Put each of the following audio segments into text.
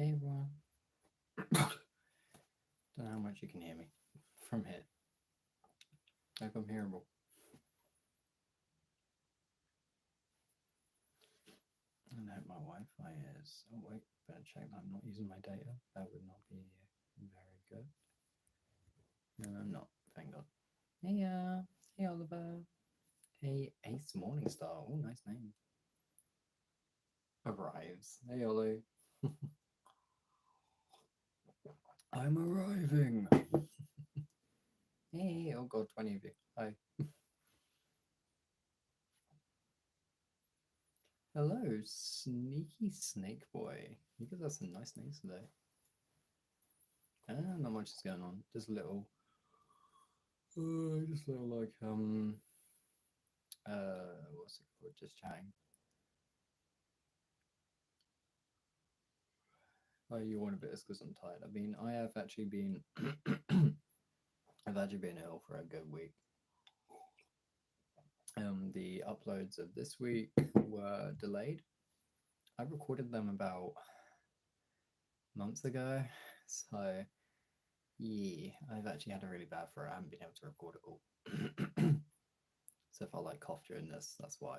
Hey everyone. Don't know how much you can hear me from here. I hope I'm hearable. And I hope my Wi-Fi is. Oh wait, better check that I'm not using my data. That would not be very good. No, I'm not. Thank God. Hey, hey Oliver. Hey, Ace Morningstar. Oh, nice name. Arrives. Hey Ollie. I'm arriving. Hey, oh God, 20 of you. Hi. Hello, Sneaky Snake Boy. You guys have some nice names today. Not much is going on. Just little like what's it called? Just chatting. Oh, you want a bit? It's because I'm tired. I mean, I have actually been, I've actually been ill for a good week. The uploads of this week were delayed. I recorded them about months ago, so yeah, I've actually had a really bad throat. I haven't been able to record it all. So if I like cough during this, that's why.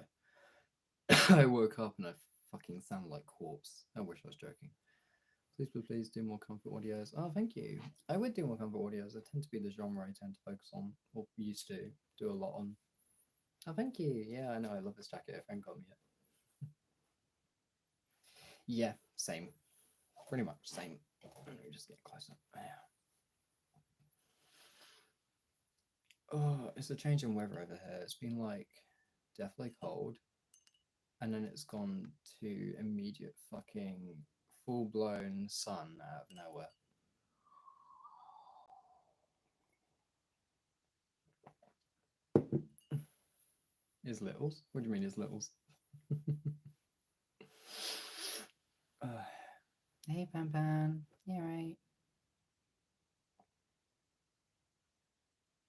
I woke up and I fucking sound like corpse. I wish I was joking. Please do more comfort audios. Oh, thank you. I would do more comfort audios. I tend to be the genre I tend to focus on, or used to do a lot on. Oh, thank you. Yeah, I know. I love this jacket. A friend got me it. Yeah, same. Pretty much same. Let me just get closer. Oh, it's a change in weather over here. It's been like deathly cold, and then it's gone to immediate fucking full blown sun out of nowhere. Is littles? What do you mean is littles? Hey Pan Pan, you right?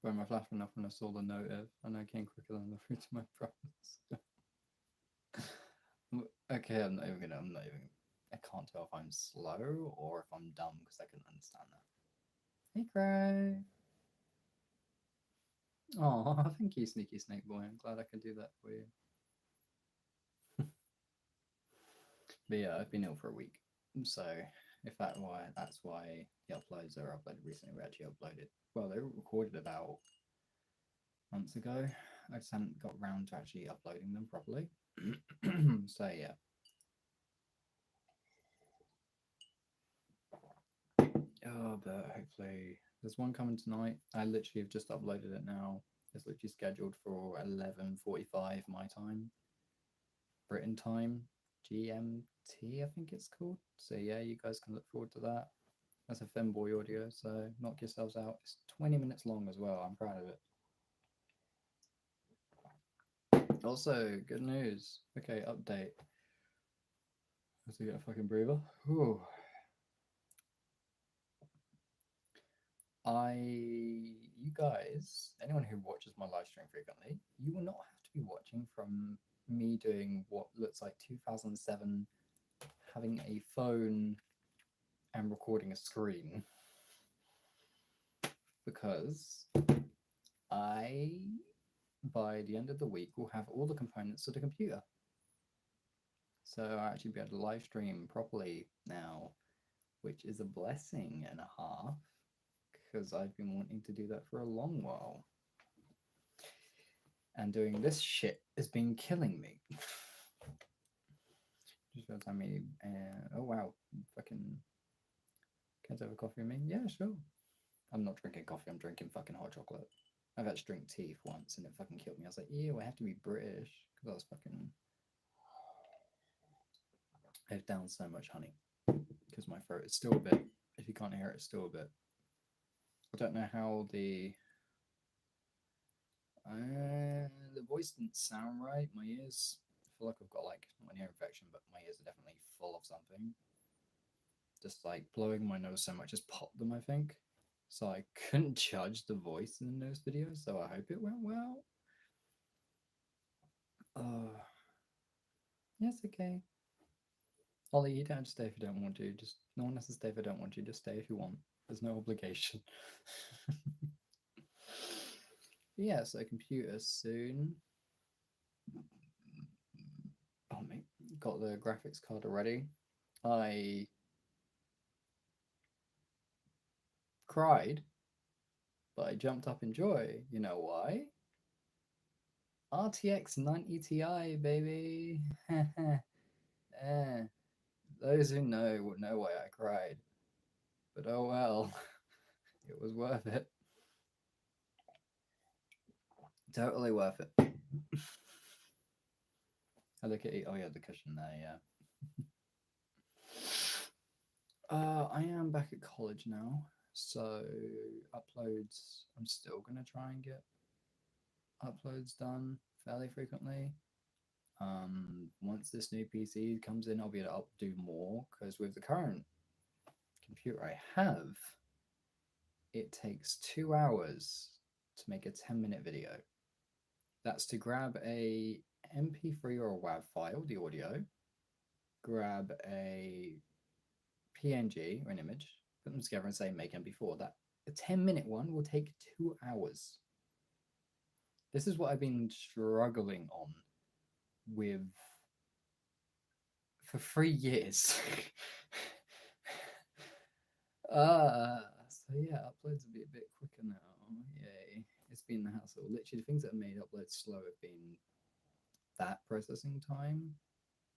When my flash went off when I saw the notive, and I came quicker than the fruit of my promise. Okay, I'm not even. I can't tell if I'm slow or if I'm dumb because I couldn't understand that. Hey Crow. Oh, thank you, Sneaky Snake Boy. I'm glad I could do that for you. But yeah, I've been ill for a week, so if that's why the uploads are uploaded recently. We actually uploaded. Well, they were recorded about months ago. I just hadn't got around to actually uploading them properly. So yeah. Oh, but hopefully there's one coming tonight. I literally have just uploaded it now. It's literally scheduled for 11:45 my time, Britain time, GMT I think it's called. So yeah, you guys can look forward to that. That's a femboy audio, so knock yourselves out. It's 20 minutes long as well. I'm proud of it. Also, good news. Okay, update. Let's get a fucking breather. Whew. You guys, anyone who watches my live stream frequently, you will not have to be watching from me doing what looks like 2007, having a phone and recording a screen, because I, by the end of the week, will have all the components to the computer. So I'll actually be able to live stream properly now, which is a blessing and a half, because I've been wanting to do that for a long while. And doing this shit has been killing me. Just gotta tell me, oh wow, fucking, can't have a coffee with me? Yeah, sure. I'm not drinking coffee, I'm drinking fucking hot chocolate. I've had to drink tea for once and it fucking killed me. I was like, ew, I have to be British, because I was fucking, I've down so much honey, because my throat is still a bit, if you can't hear it, it's still a bit. I don't know how the voice didn't sound right. My ears, I feel like I've got like not an ear infection, but my ears are definitely full of something. Just like blowing my nose so much has popped them, I think. So I couldn't judge the voice in those videos. So I hope it went well. Yes, okay. Ollie, you don't have to stay if you don't want to. Just no one has to stay if they don't want to. Just stay if you want. There's no obligation. Yeah, so computers soon. Oh mate, got the graphics card already. I cried, but I jumped up in joy. You know why? RTX 90 Ti, baby. Eh, those who know will know why I cried. But oh well, it was worth it. Totally worth it. I look at it. Oh yeah, the cushion there. Yeah. I am back at college now, so uploads. I'm still gonna try and get uploads done fairly frequently. Once this new PC comes in, I'll be able to do more because with the current computer I have, it takes 2 hours to make a 10-minute video. That's to grab a MP3 or a WAV file, the audio, grab a PNG or an image, put them together and say make MP4. That a 10-minute one will take 2 hours. This is what I've been struggling on with for 3 years. So yeah, uploads will be a bit quicker now. Yay. It's been the hassle. Literally, the things that have made uploads slow have been that processing time.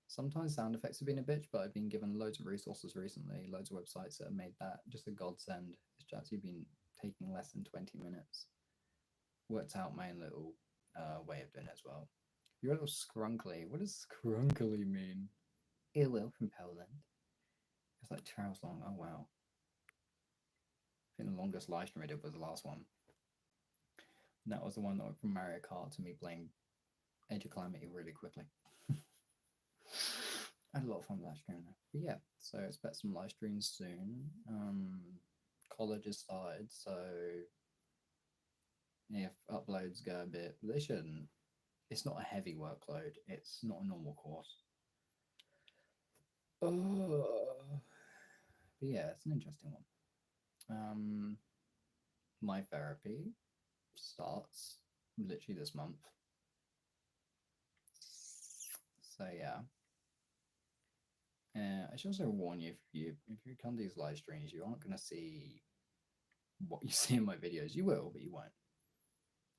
Sometimes sound effects have been a bitch, but I've been given loads of resources recently, loads of websites that have made that just a godsend. It's actually been taking less than 20 minutes. Worked out my own little way of doing it as well. You're a little scrunkly. What does scrunkly mean? Ill will from Poland. It's like 2 hours long. Oh wow. I think the longest live stream I did was the last one. And that was the one that went from Mario Kart to me playing Age of Calamity really quickly. I had a lot of fun live streaming. But yeah, so expect some live streams soon. College has started, so if uploads go a bit, they shouldn't. It's not a heavy workload. It's not a normal course. Oh, but yeah, it's an interesting one. My therapy starts literally this month. So yeah. I should also warn you if you come to these live streams, you aren't gonna see what you see in my videos. You will, but you won't.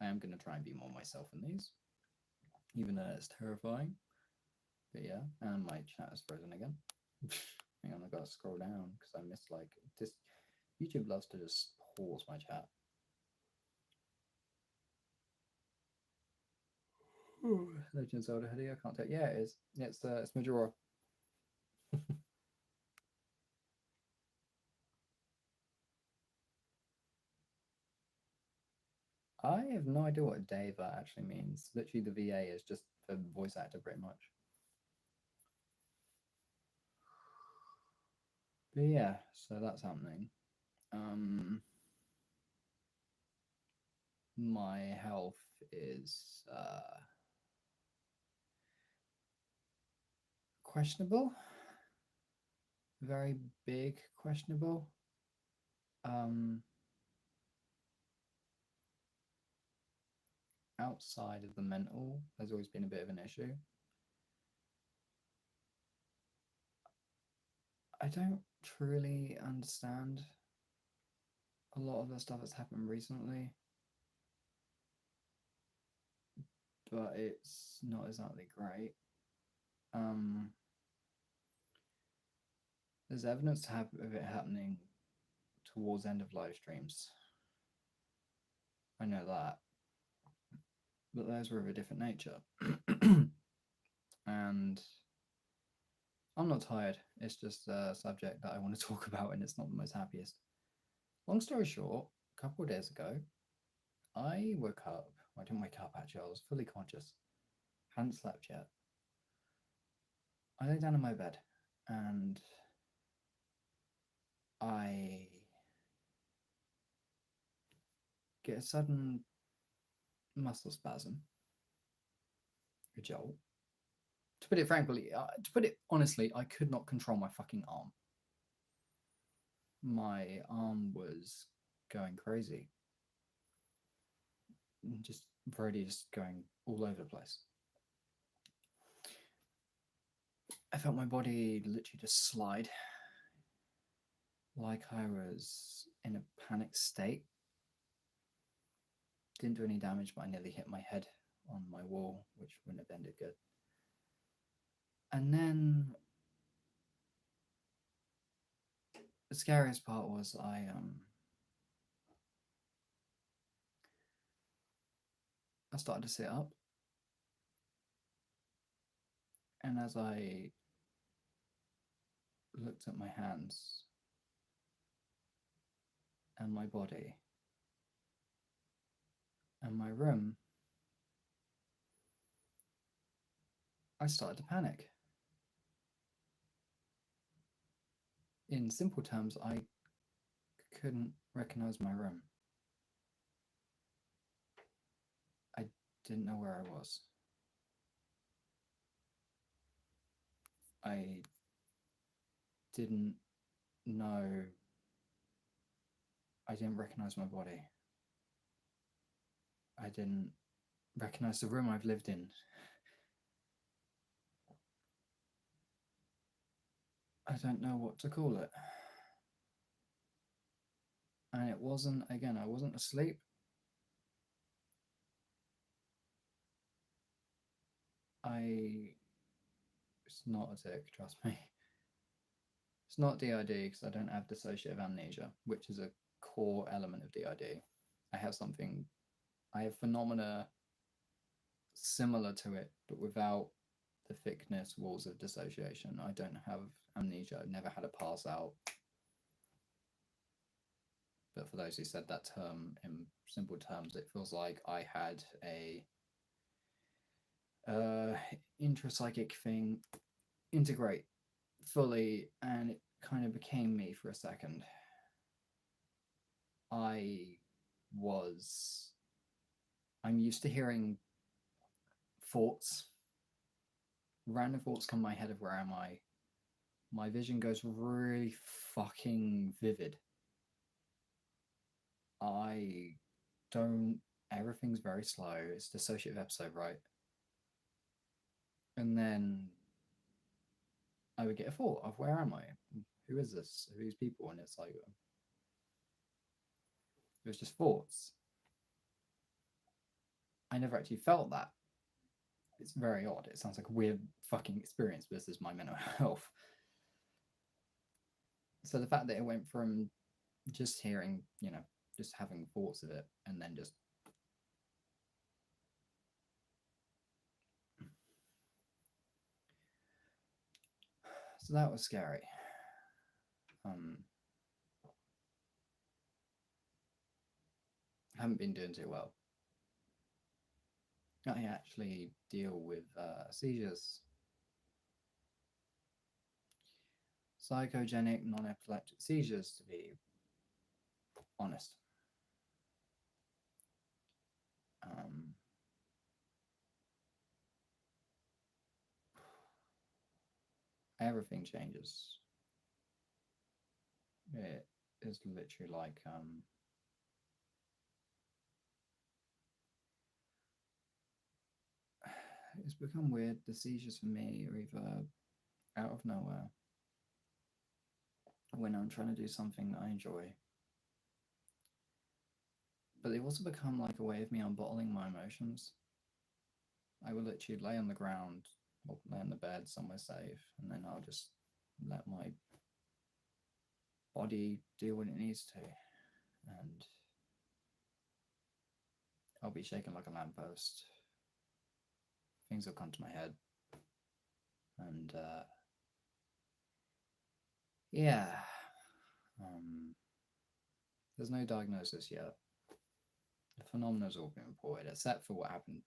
I am gonna try and be more myself in these, even though it's terrifying. But yeah, and my chat is frozen again. Hang on, I gotta scroll down because I missed like this. YouTube loves to just pause my chat. Legend of Zelda hoodie. I can't tell. Yeah, it is. Yeah, it's Majora. I have no idea what Deva actually means. Literally, the VA is just a voice actor, pretty much. But yeah, so that's happening. My health is questionable. Very big questionable. Um, Outside of the mental, there's always been a bit of an issue. I don't truly understand a lot of the stuff that's happened recently, but it's not exactly great. Um, there's evidence to have of it happening towards end of live streams. I know that, but those were of a different nature. And I'm not tired. It's just a subject that I want to talk about, and it's not the most happiest. Long story short, a couple of days ago, I woke up. Well, I didn't wake up actually. I was fully conscious. Hadn't slept yet. I lay down in my bed, and I get a sudden muscle spasm, a jolt, To put it frankly, to put it honestly, I could not control my fucking arm. My arm was going crazy, just really just going all over the place. I felt my body literally just slide, like I was in a panic state. Didn't do any damage, but I nearly hit my head on my wall, which wouldn't have ended good. And then the scariest part was I started to sit up, and as I looked at my hands and my body and my room, I started to panic. In simple terms, I couldn't recognize my room. I didn't know where I was. I didn't know. I didn't recognize my body. I didn't recognize the room I've lived in. I don't know what to call it. And it wasn't, again, I wasn't asleep. It's not a tick, trust me. It's not DID because I don't have dissociative amnesia, which is a core element of DID. I have phenomena similar to it, but without the thickness walls of dissociation. I don't have amnesia. I've never had a pass out. But for those who said that term in simple terms, it feels like I had a intrapsychic thing integrate fully, and it kind of became me for a second. I'm used to hearing thoughts, random thoughts come to my head of where am I. My vision goes really fucking vivid. Everything's very slow. It's a dissociative episode, right? And then I would get a thought of where am I? Who is this? Who are these people? And it's like, it was just thoughts. I never actually felt that. It's very odd. It sounds like a weird fucking experience, but this is my mental health. So the fact that it went from just hearing, just having thoughts of it, and then just so that was scary. Haven't been doing too well. I actually deal with seizures. Psychogenic non-epileptic seizures, to be honest. Everything changes. It is literally like it's become weird. The seizures for me are either out of nowhere when I'm trying to do something that I enjoy, but they've also become like a way of me unbottling my emotions. I will literally lay on the ground or lay in the bed somewhere safe, and then I'll just let my body do what it needs to, and I'll be shaking like a lamppost. Things will come to my head, and yeah, there's no diagnosis yet. The phenomena's all been reported, except for what happened.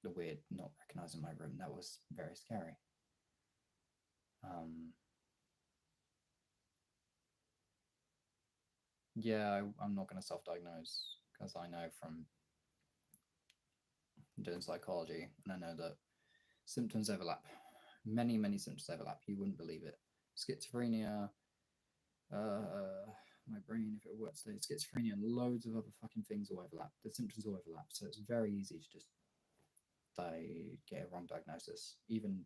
The weird not recognizing my room. That was very scary. Yeah, I'm not going to self-diagnose because I know from doing psychology, and I know that symptoms overlap. Many, many symptoms overlap. You wouldn't believe it. Schizophrenia, my brain, if it works, today, schizophrenia and loads of other fucking things all overlap. The symptoms all overlap. So it's very easy to just get a wrong diagnosis. Even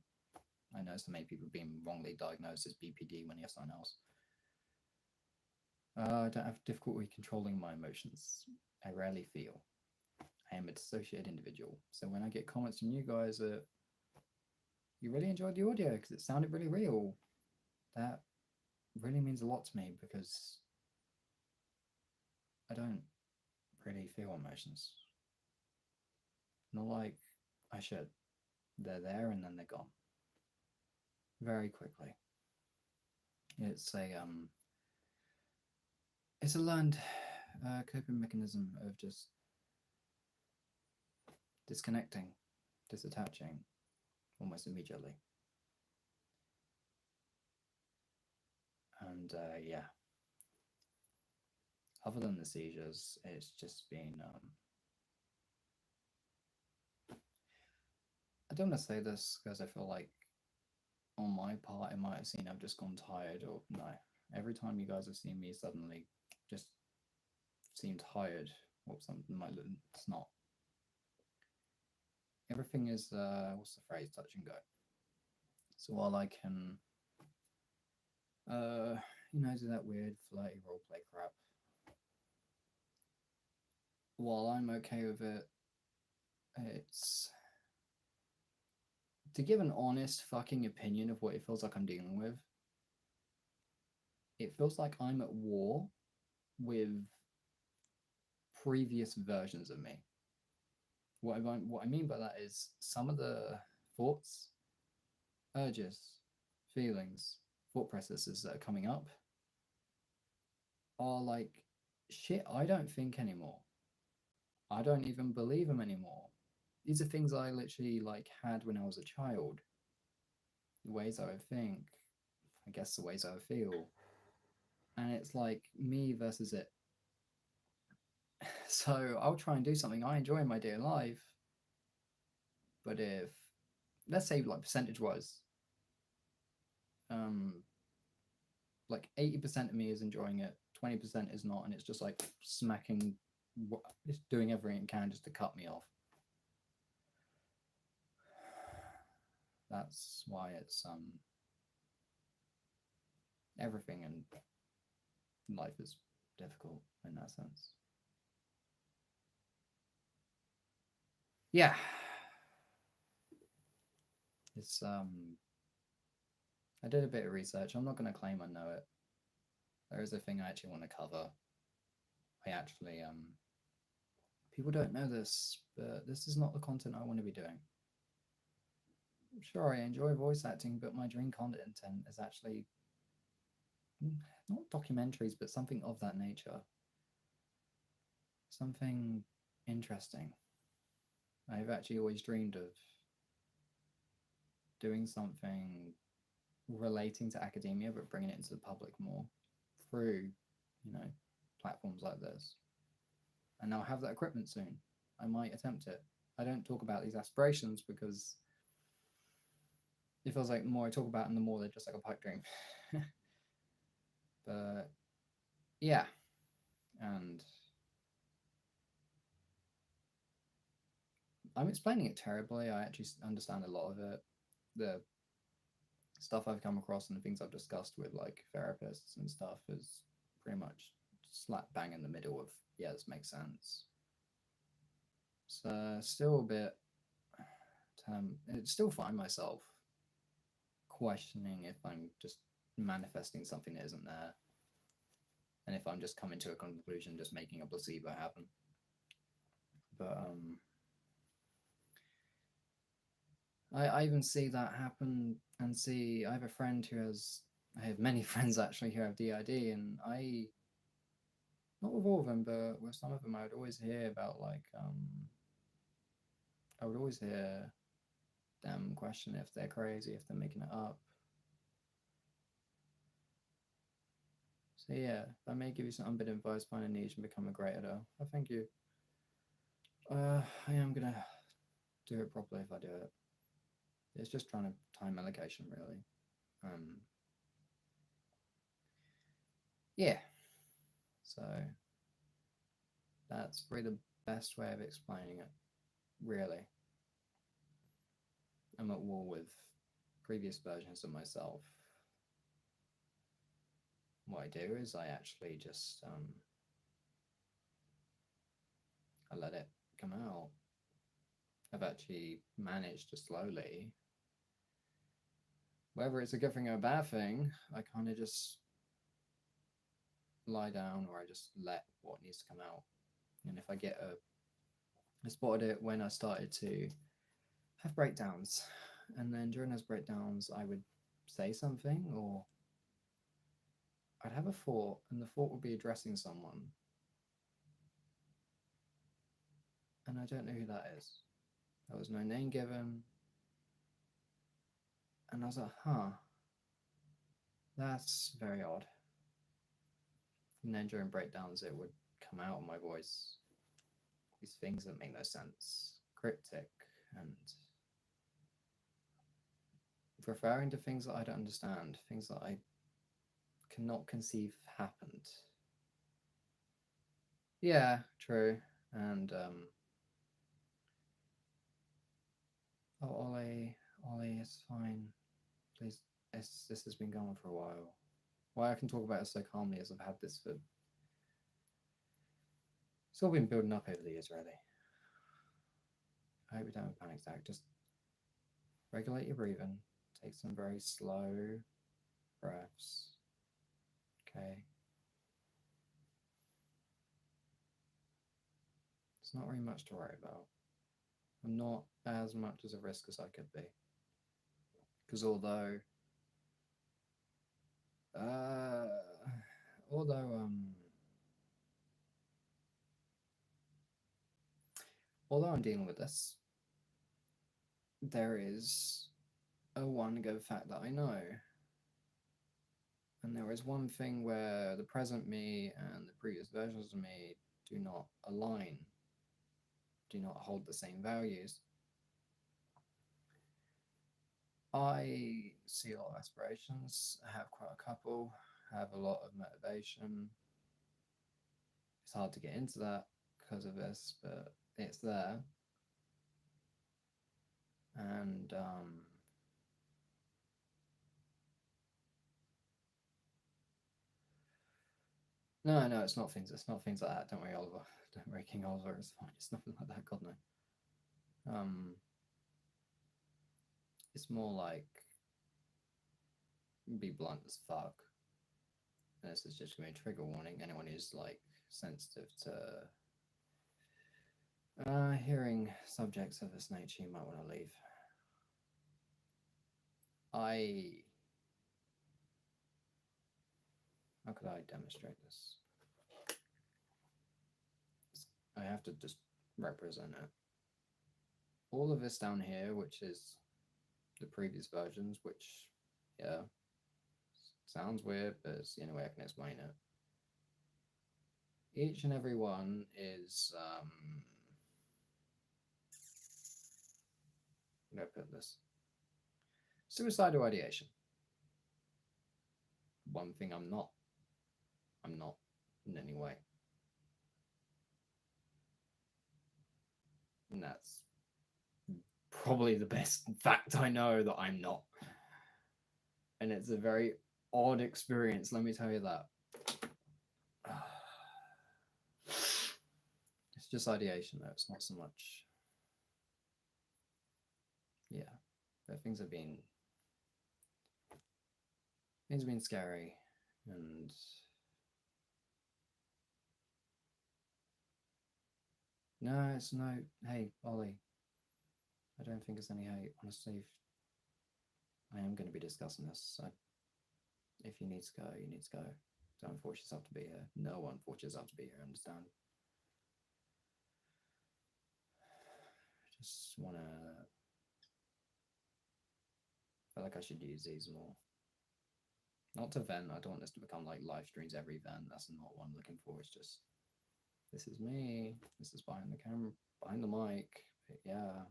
I know so many people being wrongly diagnosed as BPD when you have something else. I don't have difficulty controlling my emotions. I rarely feel. I am a dissociated individual. So when I get comments from you guys that you really enjoyed the audio because it sounded really real, that really means a lot to me because I don't really feel emotions. Not like I should. They're there and then they're gone. Very quickly. It's a learned coping mechanism of just disconnecting, disattaching almost immediately. And yeah, other than the seizures, it's just been I don't want to say this because I feel like on my part it might have seemed I've just gone tired, or no, every time you guys have seen me suddenly just seem tired or something like that, it's not. Everything is what's the phrase, touch and go. So while I can do that weird flirty roleplay crap, while I'm okay with it, it's to give an honest fucking opinion of what it feels like I'm dealing with. It feels like I'm at war with previous versions of me. What I mean by that is some of the thoughts, urges, feelings, thought processes that are coming up are like shit I don't think anymore. I don't even believe them anymore. These are things I literally like had when I was a child. The ways I would think, I guess the ways I would feel. And it's like me versus it. So I'll try and do something I enjoy in my daily life. But if, let's say like percentage wise, like 80% of me is enjoying it, 20% is not, and it's just like smacking, just doing everything it can just to cut me off. That's why it's everything in life is difficult in that sense. Yeah. It's I did a bit of research. I'm not going to claim I know it. There is a thing I actually want to cover. I actually people don't know this, but this is not the content I want to be doing. Sure, I enjoy voice acting, but my dream content is actually not documentaries, but something of that nature. Something interesting. I've actually always dreamed of doing something relating to academia, but bringing it into the public more through, platforms like this. And I'll have that equipment soon. I might attempt it. I don't talk about these aspirations because it feels like the more I talk about them, the more they're just like a pipe dream. But yeah, and I'm explaining it terribly. I actually understand a lot of it. The stuff I've come across and the things I've discussed with like therapists and stuff is pretty much slap bang in the middle of, yeah, this makes sense. So still a bit, still find myself questioning if I'm just manifesting something that isn't there, and if I'm just coming to a conclusion, just making a placebo happen. But I even see that happen, and I have a friend I have many friends actually who have DID, and not with all of them, but with some of them, I would always hear about like, I would always hear them question if they're crazy, if they're making it up. So yeah, that may give you some bit of advice, find a niche and become a great editor. Oh, thank you. I am gonna do it properly if I do it. It's just trying to time allocation, really. Yeah. So that's probably the best way of explaining it, really. I'm at war with previous versions of myself. What I do is I actually just I let it come out. I've actually managed to slowly, whether it's a good thing or a bad thing, I kind of just lie down or I just let what needs to come out. And if I get I spotted it when I started to have breakdowns. And then during those breakdowns, I would say something or I'd have a thought, and the thought would be addressing someone. And I don't know who that is. There was no name given. And I was like, huh, that's very odd. And then during breakdowns, it would come out of my voice. These things that make no sense, cryptic, and referring to things that I don't understand, things that I cannot conceive happened. Yeah, true. And oh, Ollie, it's fine. Please, this has been going on for a while. Why I can talk about it so calmly is I've had this for. It's all been building up over the years, really. I hope you don't have a panic attack. Just regulate your breathing. Take some very slow breaths. Okay. It's not really much to worry about. I'm not as much as a risk as I could be. Because uh, although although I'm dealing with this, there is a one good fact that I know. And there is one thing where the present me and the previous versions of me do not align, do not hold the same values. I see a lot of aspirations. I have quite a couple. I have a lot of motivation. It's hard to get into that because of this, but it's there. And no, it's not things. It's not things like that. Don't worry, Oliver. Don't worry, King Oliver. It's fine. It's nothing like that. God no. It's more like be blunt as fuck. And this is just going to be a trigger warning. Anyone who's like sensitive to hearing subjects of this nature, you might want to leave. How could I demonstrate this? I have to just represent it. All of this down here, which is the previous versions, which, yeah, sounds weird, but it's the only way I can explain it. Each and every one is, how do I put this? Suicidal ideation. One thing I'm not. I'm not in any way. And that's probably the best fact I know that I'm not. And it's a very odd experience, let me tell you that. It's just ideation, though. It's not so much. Yeah, but things have been scary, and no, it's no. Hey, Ollie, I don't think it's any hate. Honestly, I am going to be discussing this. So if you need to go, you need to go. Don't force yourself to be here. No one forces yourself to be here. Understand? Just want to. Feel like I should use these more. Not to vent. I don't want this to become like live streams every vent. That's not what I'm looking for. It's just this is me. This is behind the camera, behind the mic. But yeah.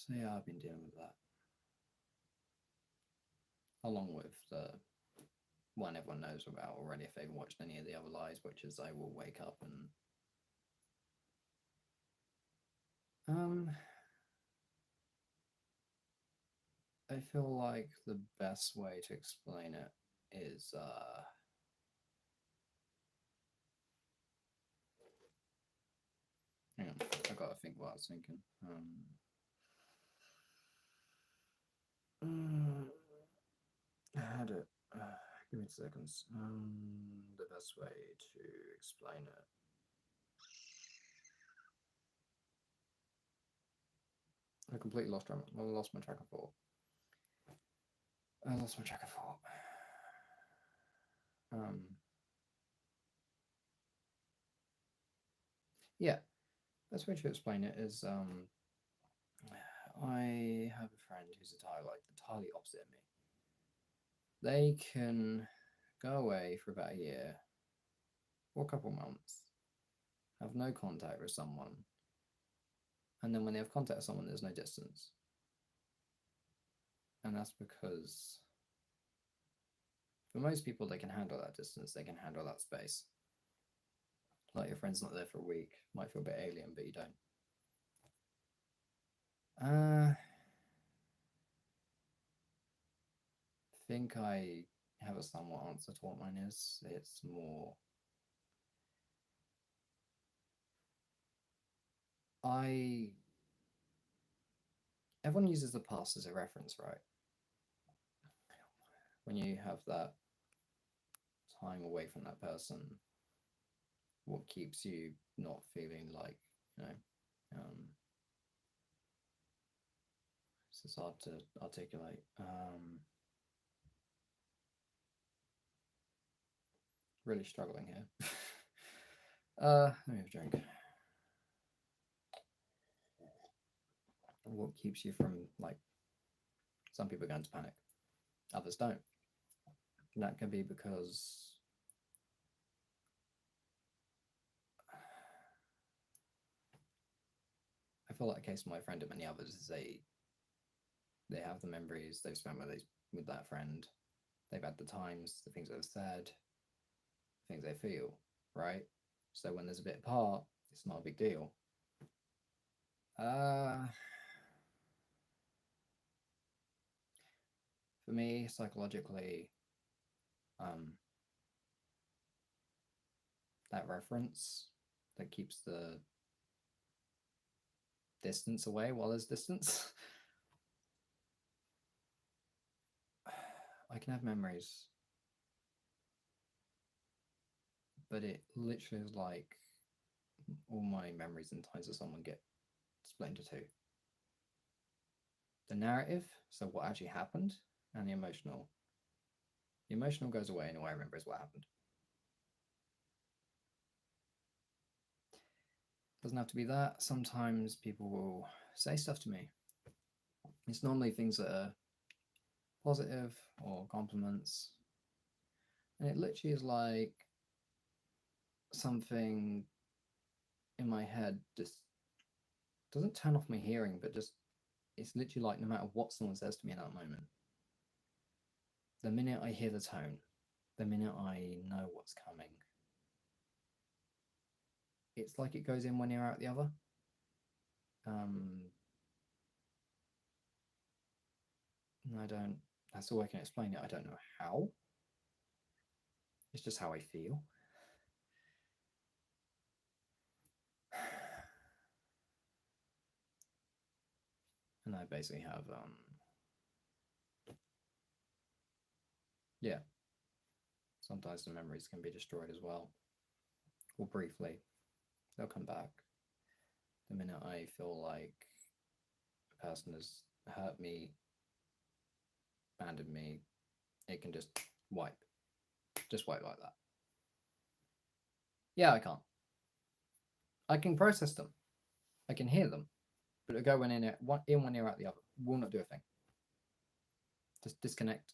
So yeah, I've been dealing with that. Along with the one everyone knows about already if they've watched any of the other lies, which is I will wake up and I feel like the best way to explain it is hang on, I gotta think what I was thinking. I had it. Give me 2 seconds. The best way to explain it. I completely lost my track of thought. I lost my track of thought. Yeah, best way to explain it is I have a friend who's entirely opposite of me. They can go away for about a year or a couple months, have no contact with someone, and then when they have contact with someone, there's no distance. And that's because for most people, they can handle that distance, they can handle that space. Like your friend's not there for a week, might feel a bit alien, but you don't. I think I have a somewhat answer to what mine is. It's more everyone uses the past as a reference, right? When you have that time away from that person, what keeps you not feeling like, this is hard to articulate. Really struggling here. Let me have a drink. What keeps you from, like, some people go into panic, others don't. And that can be because I feel like a case of my friend and many others is they have the memories they've spent with that friend. They've had the times, the things they've said, the things they feel, right? So when there's a bit apart, it's not a big deal. For me, psychologically, that reference that keeps the distance away while there's distance. I can have memories, but it literally is like all my memories and ties of someone get split into two. The narrative, so what actually happened, and the emotional. The emotional goes away, and all I remember is what happened. Doesn't have to be that. Sometimes people will say stuff to me. It's normally things that are positive or compliments. And it literally is like something in my head just doesn't turn off my hearing, but just it's literally like no matter what someone says to me in that moment, the minute I hear the tone, the minute I know what's coming, it's like it goes in one ear out the other. That's all I can explain it. I don't know how. It's just how I feel. And I basically have, yeah, sometimes the memories can be destroyed as well, or briefly. They'll come back. The minute I feel like a person has hurt me, abandoned me, it can just wipe like that. Yeah, I can't. I can process them. I can hear them, but it'll go in one ear out the other. Will not do a thing. Just disconnect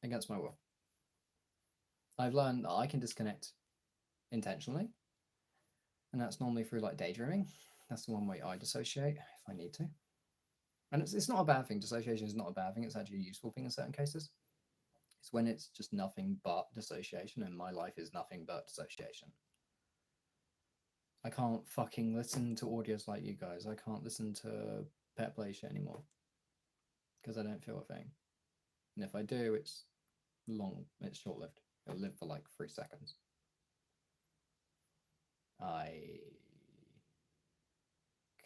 against my will. I've learned that I can disconnect intentionally, and that's normally through like daydreaming. That's the one way I dissociate if I need to. And it's not a bad thing. Dissociation is not a bad thing. It's actually a useful thing in certain cases. It's when it's just nothing but dissociation, and my life is nothing but dissociation. I can't fucking listen to audios like you guys. I can't listen to pet play shit anymore because I don't feel a thing. And if I do, it's short lived. It'll live for like 3 seconds. I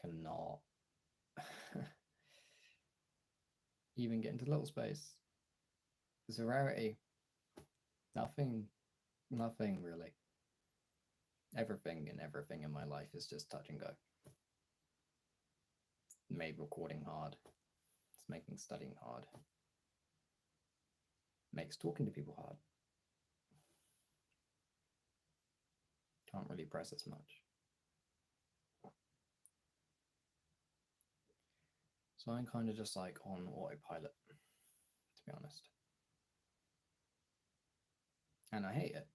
cannot even get into little space. It's a rarity. Nothing really. Everything in my life is just touch and go. It's made recording hard. It's making studying hard. Makes talking to people hard. Can't really press as much. So I'm kind of just like on autopilot, to be honest. And I hate it.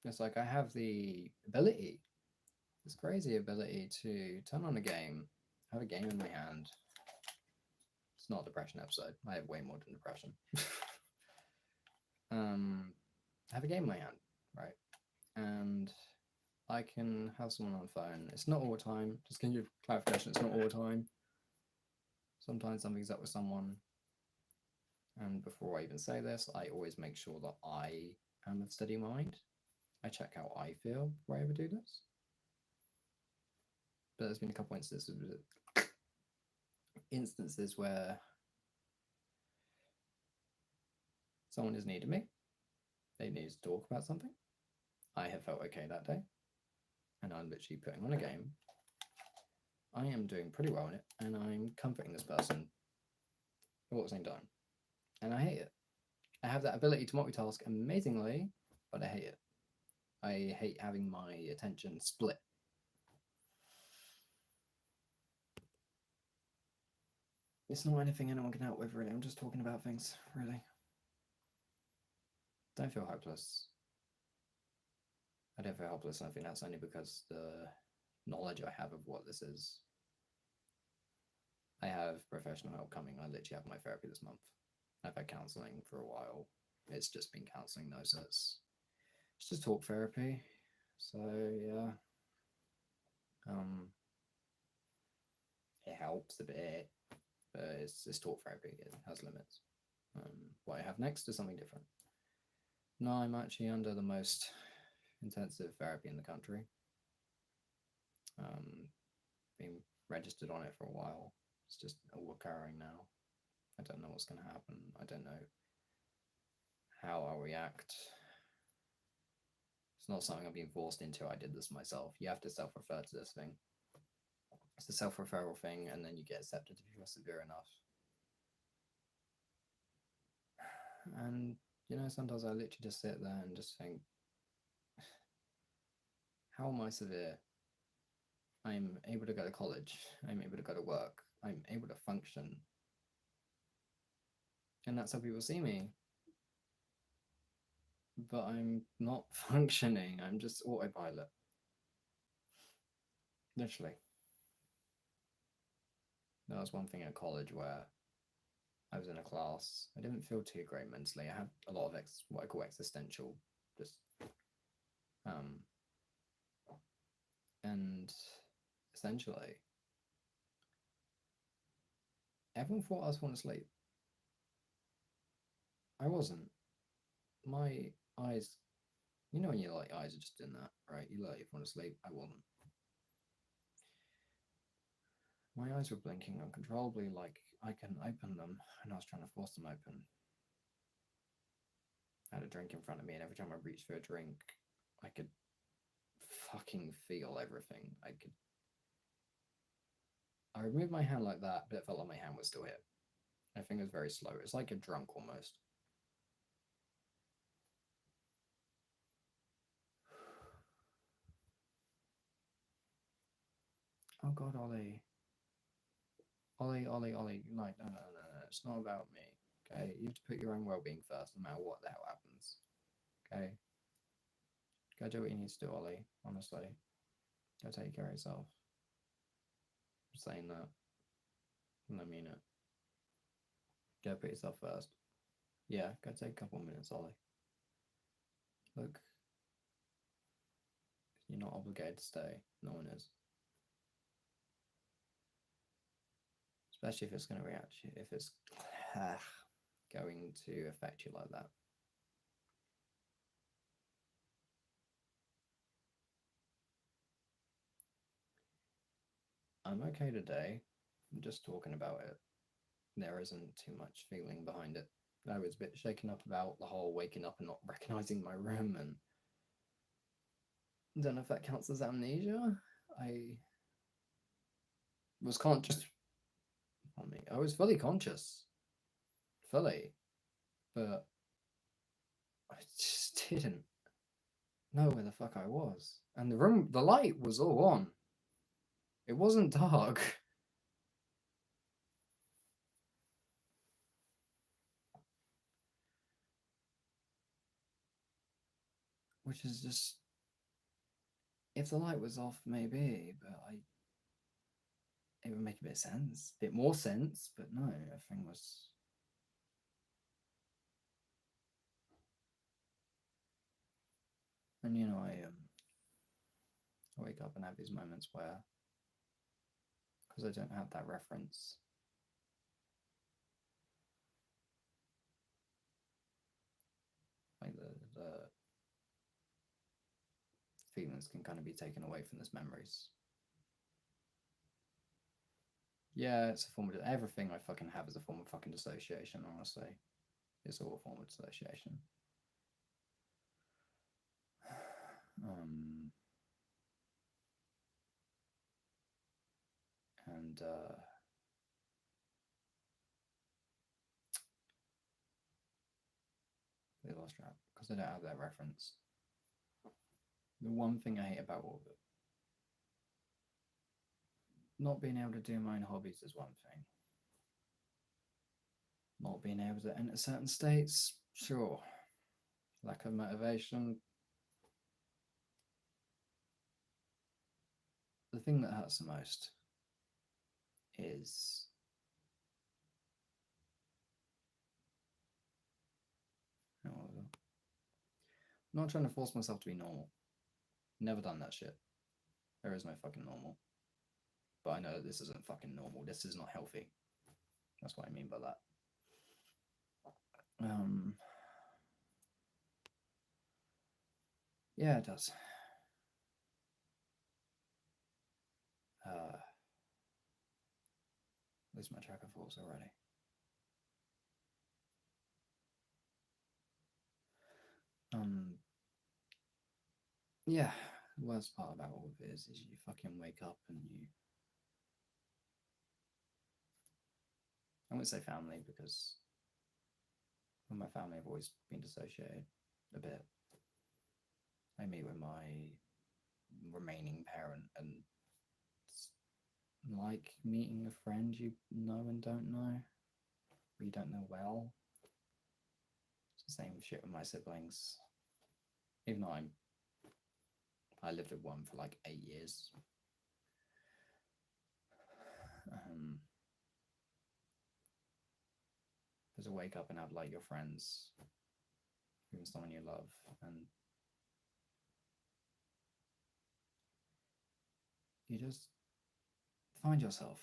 It's like I have the ability, this crazy ability to turn on a game, have a game in my hand. It's not a depression episode. I have way more than depression. Have a game in my hand, right? And I can have someone on the phone. It's not all the time. Just give you clarification, it's not all the time. Sometimes something's up with someone. And before I even say this, I always make sure that I am of steady mind. I check how I feel before I ever do this. But there's been a couple instances where someone has needed me. They needed to talk about something. I have felt okay that day. And I'm literally putting on a game. I am doing pretty well in it. And I'm comforting this person all at the same time. And I hate it. I have that ability to multitask amazingly, but I hate it. I hate having my attention split. It's not anything anyone can help with, really. I'm just talking about things, really. Don't feel hopeless. I don't feel helpless. I think that's only because the knowledge I have of what this is. I have professional help coming. I literally have my therapy this month. I've had counselling for a while. It's just been counselling though, so it's just talk therapy. So yeah, it helps a bit, but it's talk therapy. It has limits. What I have next is something different. No, I'm actually under the most intensive therapy in the country. Been registered on it for a while. It's just all occurring now. I don't know what's going to happen. I don't know how I'll react. It's not something I'm being forced into. I did this myself. You have to self-refer to this thing. It's a self-referral thing, and then you get accepted if you're severe enough. And, you know, sometimes I literally just sit there and just think, how am I severe? I'm able to go to college. I'm able to go to work. I'm able to function. And that's how people see me. But I'm not functioning. I'm just autopilot. Literally. That was one thing at college where I was in a class. I didn't feel too great mentally. I had a lot of what I call existential, just and essentially everyone thought I was falling asleep. I wasn't. My eyes, you know when your like eyes are just in that, right? You like falling asleep. I wasn't. My eyes were blinking uncontrollably, like I couldn't open them, and I was trying to force them open. I had a drink in front of me, and every time I reached for a drink, I could fucking feel everything. I removed my hand like that, but it felt like my hand was still here. I think it was very slow. It's like a drunk almost. Oh God, Ollie. Ollie. Like, no. It's not about me. Okay, you have to put your own well-being first, no matter what the hell happens. Okay, go do what you need to do, Ollie. Honestly, go take care of yourself. I'm saying that, and I mean it. Go put yourself first. Yeah, go take a couple minutes, Ollie. Look, you're not obligated to stay. No one is. Especially if it's going to react, if it's going to affect you like that. I'm okay today. I'm just talking about it. There isn't too much feeling behind it. I was a bit shaken up about the whole waking up and not recognizing my room, and I don't know if that counts as amnesia. I was conscious. I was fully conscious, fully, but I just didn't know where the fuck I was. And the room, the light was all on. It wasn't dark. Which is just, if the light was off, maybe, but it would make a bit of sense, a bit more sense, but no, everything was. And I wake up and have these moments where, because I don't have that reference, like the feelings can kind of be taken away from those memories. Yeah, it's a form of everything I fucking have is a form of fucking dissociation, honestly. It's all a form of dissociation. And they lost track because I don't have that reference. The one thing I hate about all of it, not being able to do my own hobbies is one thing. Not being able to enter certain states, sure. Lack of motivation. The thing that hurts the most is I'm not trying to force myself to be normal. Never done that shit. There is no fucking normal. But I know that this isn't fucking normal. This is not healthy. That's what I mean by that. Yeah, it does. Lose my track of thoughts already. Yeah, the worst part about all of it is you fucking wake up and you. I wouldn't say family because my family have always been dissociated a bit. I meet with my remaining parent and it's like meeting a friend you know and don't know, or you don't know well. It's the same shit with my siblings. Even though I lived with one for like 8 years. There's a wake up and have like your friends, even someone you love, and you just find yourself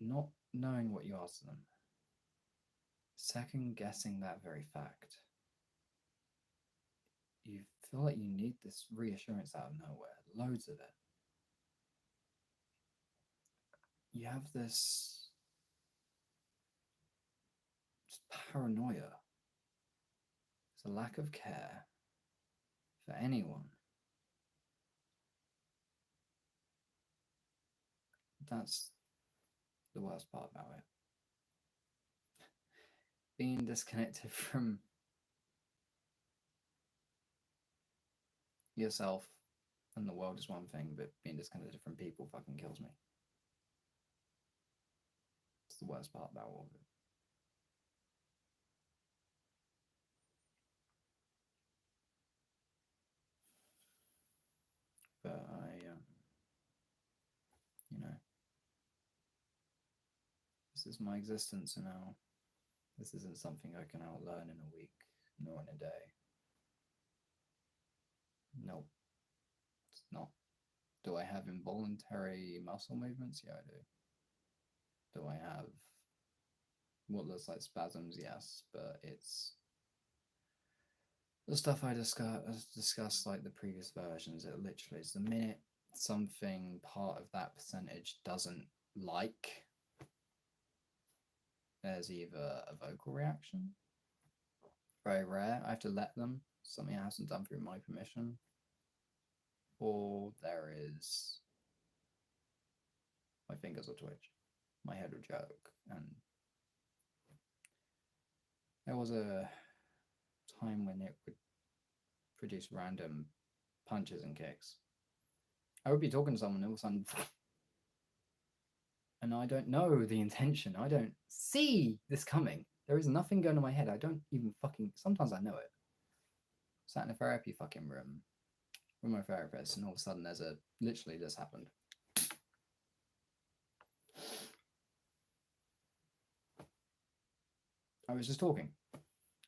not knowing what you ask them, second guessing that very fact. You feel like you need this reassurance out of nowhere, loads of it. You have this paranoia. It's a lack of care for anyone. That's the worst part about it. Being disconnected from yourself and the world is one thing, but being disconnected from people fucking kills me. It's the worst part about all of it. But This is my existence now. This isn't something I can outlearn in a week, nor in a day. Nope, it's not. Do I have involuntary muscle movements? Yeah, I do. Do I have what looks like spasms? Yes, but it's the stuff I discussed like the previous versions. It literally is the minute something part of that percentage doesn't like, there's either a vocal reaction, very rare, I have to let them, something I haven't done through my permission, or there is my fingers will twitch, my head will joke, and there was a time when it would produce random punches and kicks. I would be talking to someone and all of a sudden, and I don't know the intention. I don't see this coming. There is nothing going on in my head. I don't even fucking, sometimes I know it. Sat in a therapy fucking room with my therapist, and all of a sudden there's a, literally this happened. I was just talking,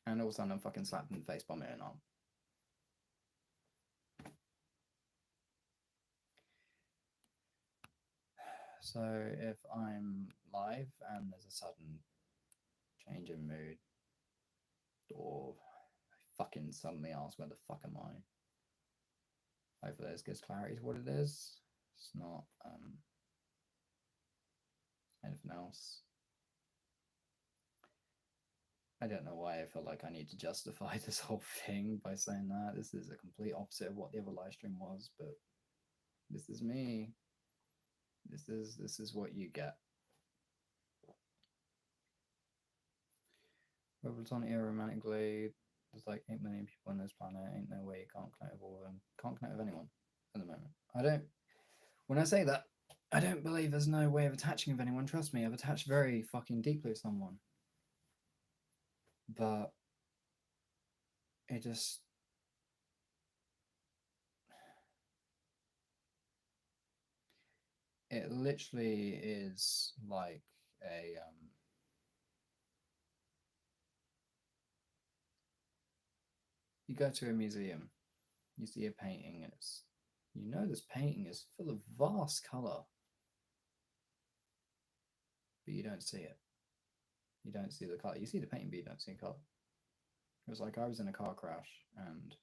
and all of a sudden I'm fucking slapped in the face by my own arm. So if I'm live and there's a sudden change in mood, or I fucking suddenly ask where the fuck am I? Hopefully this gives clarity to what it is. It's not anything else. I don't know why I feel like I need to justify this whole thing by saying that. This is a complete opposite of what the other live stream was, but this is me. This is what you get. With platonic romantically, there's like 8 million people on this planet. Ain't no way you can't connect with all of them. Can't connect with anyone at the moment. I don't. When I say that, I don't believe there's no way of attaching with anyone. Trust me, I've attached very fucking deeply with someone. But it just, it literally is like a you go to a museum, you see a painting, and it's, you know, this painting is full of vast color, but you don't see it. You don't see the color. You see the painting, but you don't see the color. It was like I was in a car crash, and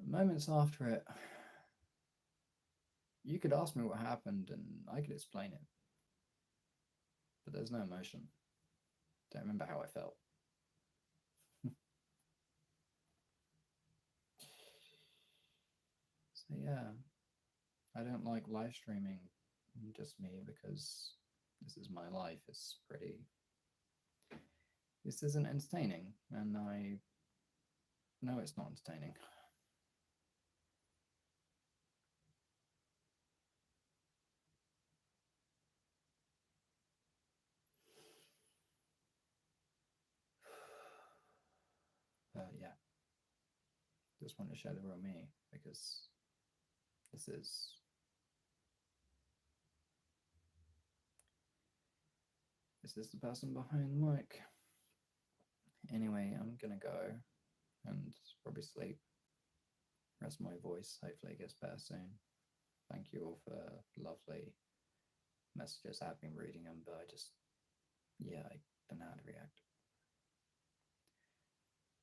moments after it, you could ask me what happened, and I could explain it, but there's no emotion. Don't remember how I felt. So yeah, I don't like live streaming, just me, because this is my life. It's pretty, this isn't entertaining, and I know it's not entertaining. Yeah, just want to show the real me, because this is the person behind the mic. Anyway, I'm gonna go and probably sleep, rest my voice. Hopefully it gets better soon. Thank you all for lovely messages. I've been reading them, but I just, yeah, I don't know how to react.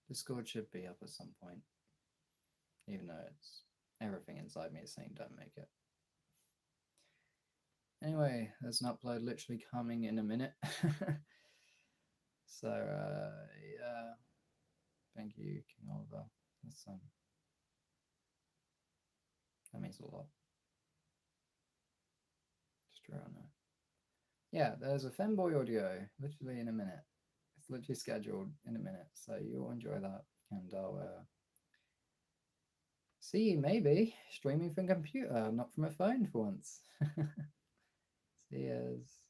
Discord should be up at some point, even though it's, everything inside me is saying don't make it. Anyway, there's an upload literally coming in a minute. So yeah, thank you, King Oliver. That's that means a lot. Just around there. Yeah, there's a Femboy audio literally in a minute. It's literally scheduled in a minute, so you'll enjoy that, and I'll see, maybe streaming from a computer, not from a phone for once. See yous.